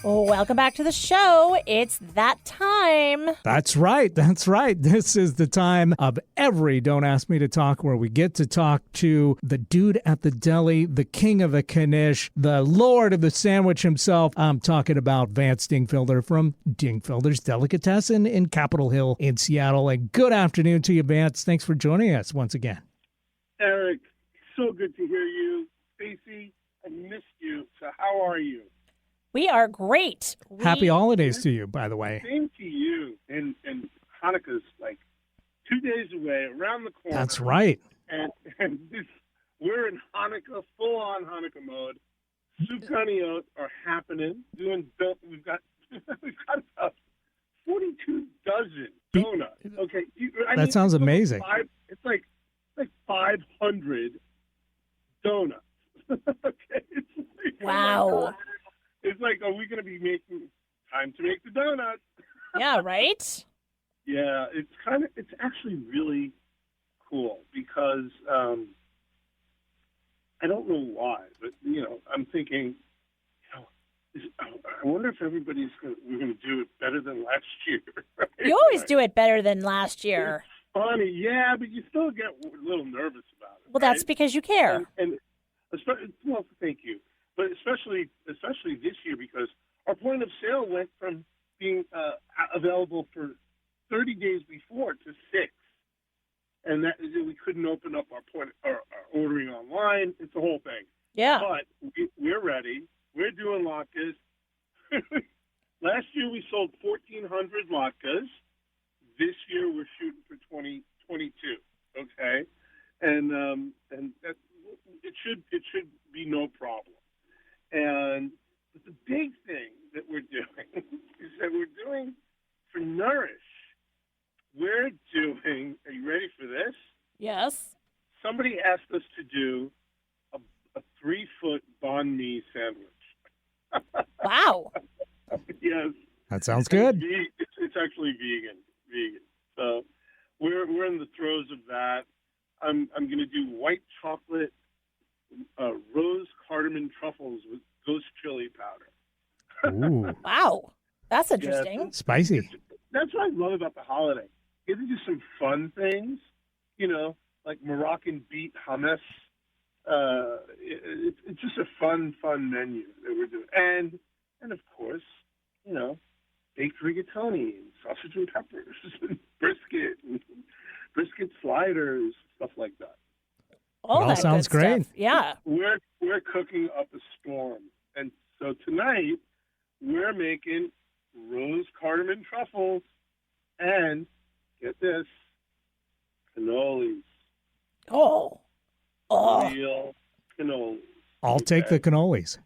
Welcome back to the show. It's that time. That's right. That's right. This is the time of every Don't Ask Me to Talk where we get to talk to the dude at the deli, the king of the knish, the lord of the sandwich himself. I'm talking about Vance Dingfelder from Dingfelder's Delicatessen in Capitol Hill in Seattle. And good afternoon to you, Vance. Thanks for joining us once again. Eric, so good to hear you. Stacy, I missed you. So how are you? We are great. Happy holidays to you, by the way. Same to you. And Hanukkah's like 2 days away, around the corner. That's right. And we're in Hanukkah, full-on Hanukkah mode. Zucchini are happening. We've got about 42 dozen donuts. Okay, that sounds amazing. It's like 500 donuts. Okay, it's like, wow. It's like, are we going to be making time to make the donuts? Yeah, right? Yeah, it's actually really cool because I don't know why, but I'm thinking, I wonder if we're going to do it better than last year. Right? You always do it better than last year. It's funny, yeah, but you still get a little nervous about it. Well, that's because you care. And well, thank you. But especially this year, because our point of sale went from being available for 30 days before to 6, and that we couldn't open up our ordering online. It's the whole thing. Yeah. But we're ready. We're doing latkes. Last year we sold 1,400 latkes. This year we're shooting for 2022. Okay, and that, it should be no problem. And the big thing that we're doing is that we're doing for Nourish. We're doing, are you ready for this? Yes. Somebody asked us to do a 3-foot banh mi sandwich. Wow. Yes. That sounds good. It's actually vegan. So we're in the throes of that. I'm going to do white chocolate rose cardamom truffles with ghost chili powder. Ooh. Wow. That's interesting. Yeah, Spicy. That's what I love about the holiday. You get to do some fun things, like Moroccan beet hummus. It's just a fun menu that we're doing. And of course, baked rigatoni and sausage and peppers and brisket sliders, stuff like that. All that sounds good great. Stuff. Yeah. We're cooking up a storm. And so tonight we're making rose cardamom truffles and, get this, cannolis. Oh. Real cannolis. I'll take the cannolis.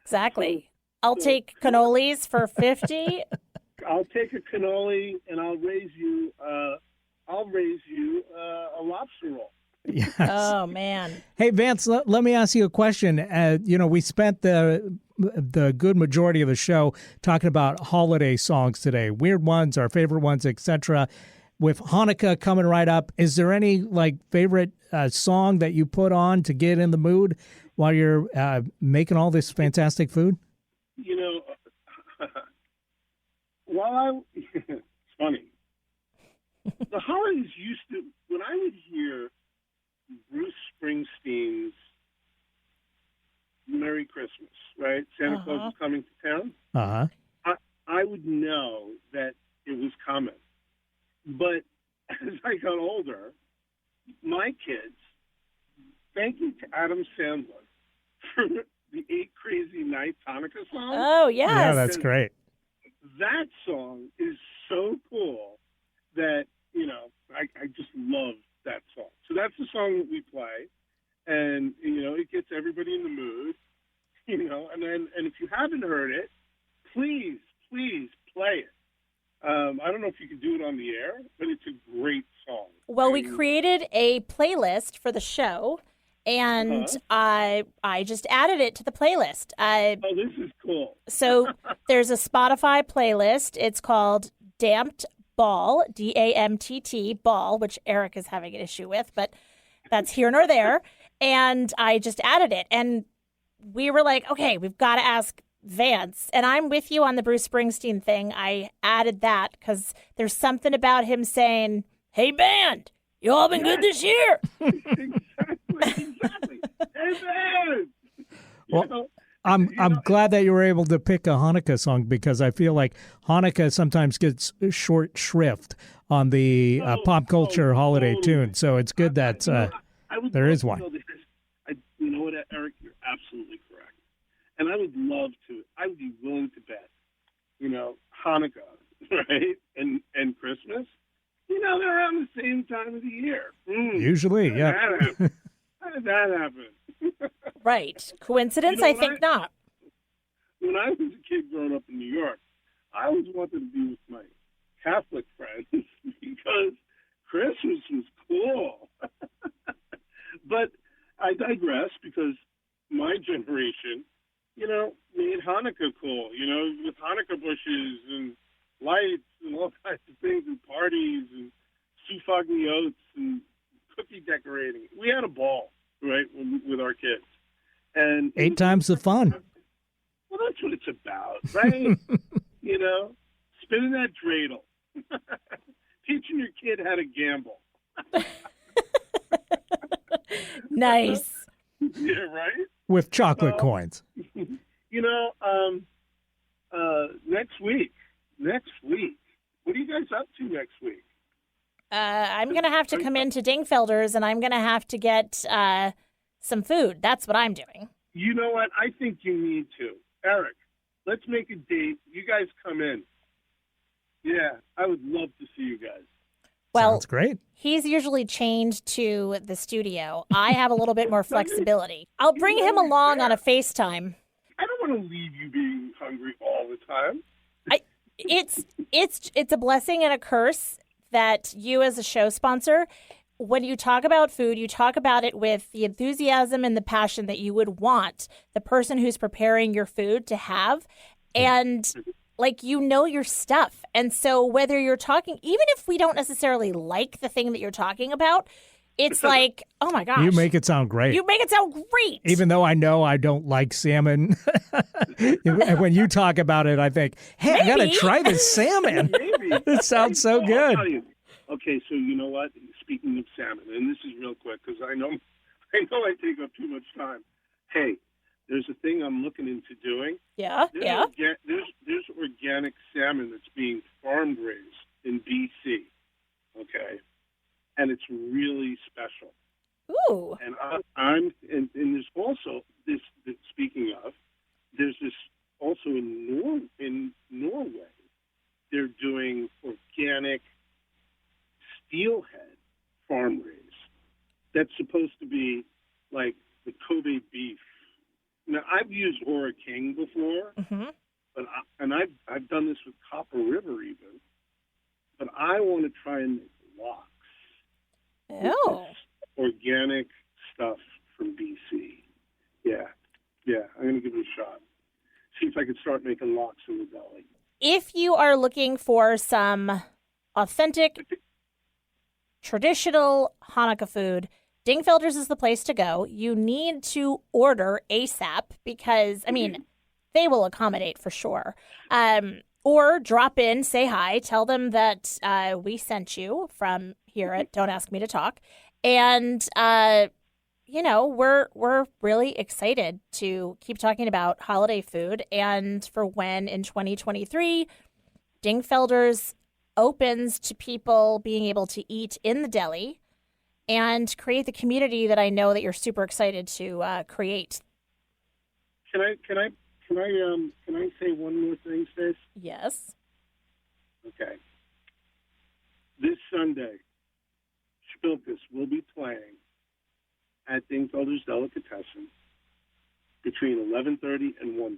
Exactly. I'll take cannolis for 50. I'll take a cannoli and I'll raise you a lobster roll. Yes. Oh, man. Hey, Vance, let me ask you a question. We spent the good majority of the show talking about holiday songs today, weird ones, our favorite ones, etc. With Hanukkah coming right up, is there any favorite song that you put on to get in the mood while you're making all this fantastic food? It's funny. The holidays used to, when I would hear Bruce Springsteen's Merry Christmas, right? Santa Claus is coming to town. Uh-huh. I would know that it was coming. But as I got older, my kids, thank you to Adam Sandler for the 8 Crazy Nights Hanukkah song. Oh, yes. Yeah, that's great. That song is so cool that, I just love that song. So that's the song that we play. And, it gets everybody in the mood, and if you haven't heard it, please play it. I don't know if you can do it on the air, but it's a great song. Well, we created a playlist for the show, and I just added it to the playlist. Oh, this is cool. So there's a Spotify playlist. It's called DAMTT Ball, DAMTT Ball, which Eric is having an issue with, but that's here nor there. And I just added it. And we were like, okay, we've got to ask Vance. And I'm with you on the Bruce Springsteen thing. I added that because there's something about him saying, hey, band, you all been good this year. Exactly. Hey, man. Well, I'm glad that you were able to pick a Hanukkah song because I feel like Hanukkah sometimes gets short shrift on the pop culture holiday tune. So it's good that there is one. You know what, Eric? You're absolutely correct. And I would love to. I would be willing to bet. Hanukkah, right, and Christmas. They're around the same time of the year. Usually, yeah. How did that happen? Right. Coincidence? I think not. When I was a kid growing up in New York, I always wanted to be with my Catholic friends because Christmas was cool. But I digress because my generation, made Hanukkah cool, with Hanukkah bushes and lights and all kinds of things and parties and soufagni oats and cookie decorating. We had a ball, right, with our kids. And 8 times the fun. Well, that's what it's about, right? Spinning that dreidel. Teaching your kid how to gamble. Nice. Yeah, right? With chocolate coins. Next week. What are you guys up to next week? I'm going to have to come into Dingfelder's, and I'm going to have to get some food. That's what I'm doing. You know what? I think you need to. Eric, let's make a date. You guys come in. Yeah, I would love to see you guys. Well, sounds great. He's usually chained to the studio. I have a little bit more flexibility. I'll bring him along on a FaceTime. I don't want to leave you being hungry all the time. It's a blessing and a curse that you as a show sponsor, when you talk about food, you talk about it with the enthusiasm and the passion that you would want the person who's preparing your food to have. And your stuff. And so whether you're talking, even if we don't necessarily like the thing that you're talking about, it's like, oh my gosh. You make it sound great. You make it sound great. Even though I know I don't like salmon. When you talk about it, I think, hey, I got to try this salmon. Maybe. It sounds so good. Okay, so you know what? Speaking of salmon, and this is real quick because I know I take up too much time. Hey, there's a thing I'm looking into doing. Yeah, There's organic salmon that's being farm raised in BC, okay? And it's really special. Ooh. And and there's also this, speaking of, there's this also in Norway, they're doing organic steelhead farm raised. That's supposed to be like the Kobe beef. Now, I've used Ora King before, but I've done this with Copper River even, but I want to try and make lox. Oh. Organic stuff from BC. Yeah, I'm going to give it a shot. See if I can start making lox in the deli. If you are looking for some authentic, traditional Hanukkah food, Dingfelder's is the place to go. You need to order ASAP because, they will accommodate for sure. Or drop in, say hi, tell them that we sent you from here at Don't Ask Me to Talk. And, we're really excited to keep talking about holiday food. And for when in 2023, Dingfelder's opens to people being able to eat in the deli and create the community that I know that you're super excited to create. Can I say one more thing, Stace? Yes. Okay. This Sunday, Spilkus will be playing at Dingfelder's Delicatessen between 11:30 and 1:30.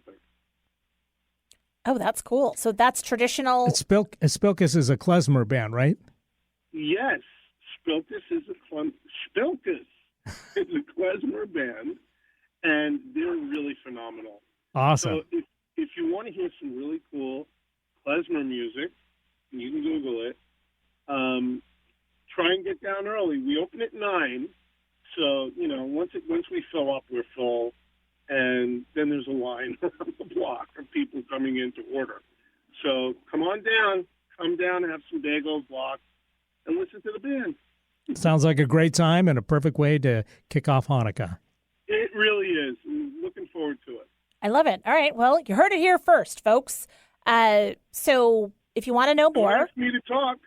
Oh, that's cool. So that's traditional. Spilkus is a klezmer band, right? Yes, Spilkus is a klezmer band, and they're really phenomenal. Awesome. So if you want to hear some really cool klezmer music, you can Google it. Try and get down early. We open at 9, so once we fill up, we're full, and then there's a line around the block of people coming in to order. So come down, have some Dago block, and listen to the band. Sounds like a great time and a perfect way to kick off Hanukkah. It really is. I'm looking forward to it. I love it. All right. Well, you heard it here first, folks. So if you want to know more. Don't ask me to talk.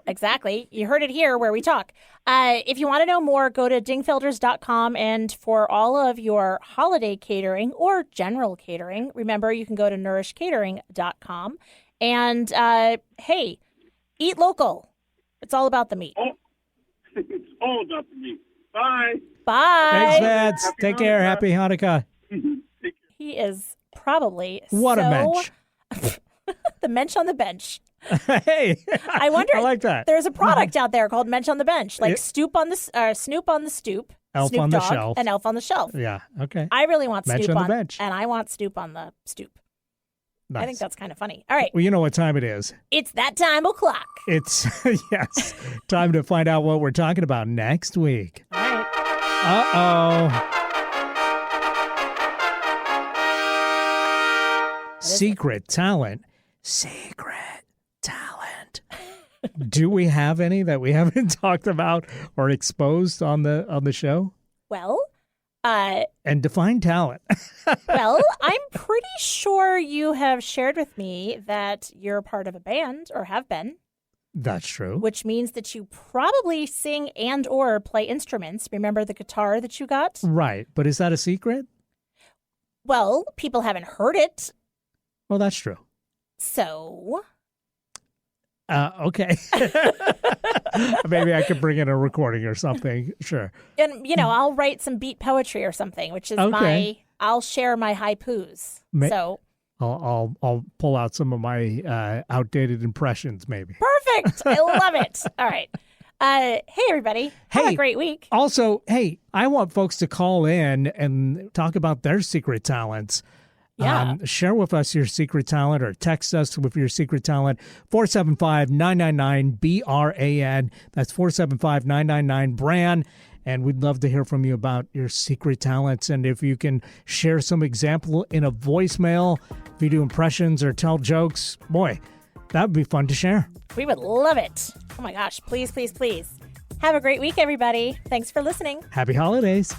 Exactly. You heard it here where we talk. If you want to know more, go to dingfelders.com. And for all of your holiday catering or general catering, remember you can go to nourishcatering.com. And hey, eat local. It's all about the meat. Oh, it's all about the meat. Bye. Bye. Thanks, Vance. Happy Take care. Hanukkah. Happy Hanukkah. He is probably What a mensch. The mensch on the bench. Hey, I wonder. I like that. There's a product out there called Mensch on the Bench, like Snoop on the Stoop, Elf Snoop on the Dogg, Shelf. and Elf on the Shelf. Yeah, okay. I really want Mensch Snoop on the bench. and I want Snoop on the stoop. Nice. I think that's kind of funny. All right, Well, you know what time it is. it's that time o'clock. It's, yes, time to find out what we're talking about next week. All right. Uh-oh. Secret talent. Do we have any that we haven't talked about or exposed on the show? Well, And define talent. I'm pretty sure you have shared with me that you're part of a band or have been, That's true. which means that you probably sing and or play instruments. Remember the guitar that you got? Right. But is that a secret? Well, people haven't heard it, Well, that's true. so Okay. Maybe I could bring in a recording or something. Sure. and I'll write some beat poetry or something, which is Okay. I'll share my haikus. So I'll pull out some of my outdated impressions, maybe. perfect. I love it. All right. Hey everybody. Have a Hey. great week. Also, hey, I want folks to call in and talk about their secret talents. Yeah. Share with us your secret talent or text us with your secret talent, 475-999-BRAN. That's 475-999-BRAN. And we'd love to hear from you about your secret talents. And if you can share some example in a voicemail, if you do impressions or tell jokes, boy, that would be fun to share. We would love it. Oh my gosh. Please, please, please. Have a great week, everybody. Thanks for listening. Happy holidays.